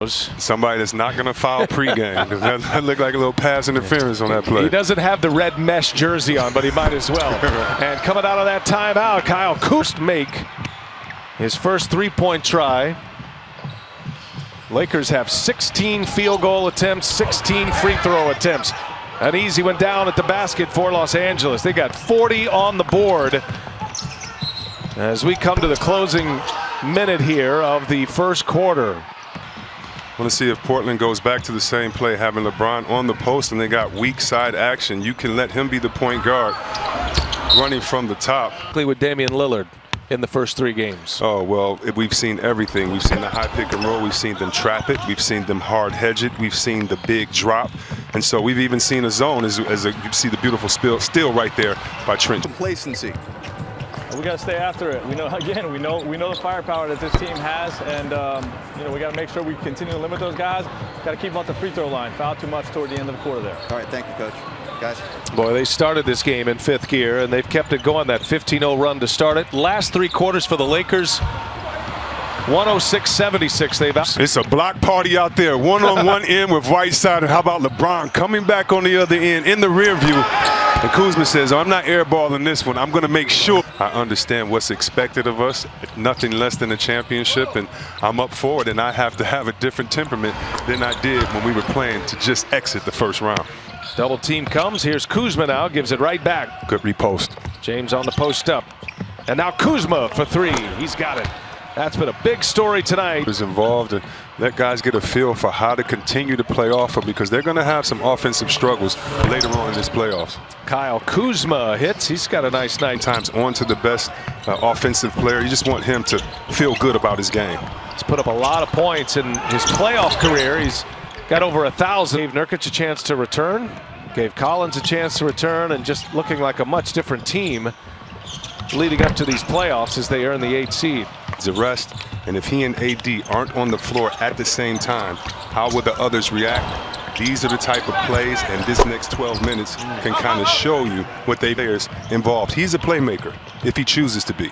Somebody that's not going to foul pregame, because that looked like a little pass interference on that play. He doesn't have the red mesh jersey on, but he might as well. And coming out of that timeout, Kyle Kuzma make his first three-point try. Lakers have 16 field goal attempts, 16 free throw attempts. An easy one down at the basket for Los Angeles. They got 40 on the board as we come to the closing minute here of the first quarter. I want to see if Portland goes back to the same play, having LeBron on the post, and they got weak side action. You can let him be the point guard running from the top. With Damian Lillard in the first three games. Oh, well, we've seen everything. We've seen the high pick and roll. We've seen them trap it. We've seen them hard hedge it. We've seen the big drop. And so we've even seen a zone as you see the beautiful steal right there by Trent. Complacency. We got to stay after it. We know, again, we know the firepower that this team has, and you know, we got to make sure we continue to limit those guys. Got to keep them off the free throw line. Foul too much toward the end of the quarter there. All right, thank you, Coach. Guys. Boy, they started this game in fifth gear, and they've kept it going. That 15-0 run to start it. Last three quarters for the Lakers, 106-76. It's a block party out there. One-on-one end with Whiteside, and how about LeBron coming back on the other end in the rear view. And Kuzma says, oh, I'm not airballing this one. I'm going to make sure I understand what's expected of us. Nothing less than a championship, and I'm up for it, and I have to have a different temperament than I did when we were playing to just exit the first round. Double team comes. Here's Kuzma now. Gives it right back. Good repost. James on the post up. And now Kuzma for three. He's got it. That's been a big story tonight. Is involved, and let guys get a feel for how to continue to play off of, because they're going to have some offensive struggles later on in this playoffs. Kyle Kuzma hits. He's got a nice night. Times on to the best offensive player. You just want him to feel good about his game. He's put up a lot of points in his playoff career. He's got over 1,000. Gave Nurkic a chance to return. Gave Collins a chance to return, and just looking like a much different team leading up to these playoffs as they earn the 8th seed. It's a rest, and if he and AD aren't on the floor at the same time, how will the others react? These are the type of plays, and this next 12 minutes can kind of show you what they players involved. He's a playmaker if he chooses to be.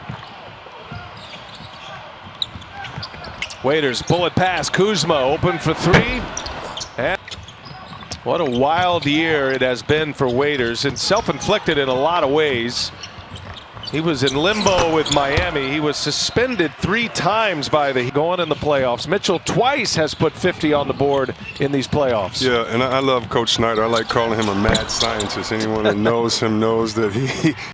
Waiters bullet pass. Kuzma open for three. And what a wild year it has been for Waiters, and self-inflicted in a lot of ways. He was in limbo with Miami. He was suspended 3 times by the going in the playoffs. Mitchell twice has put 50 on the board in these playoffs. Yeah, and I love Coach Snyder. I like calling him a mad scientist. Anyone that knows him knows that he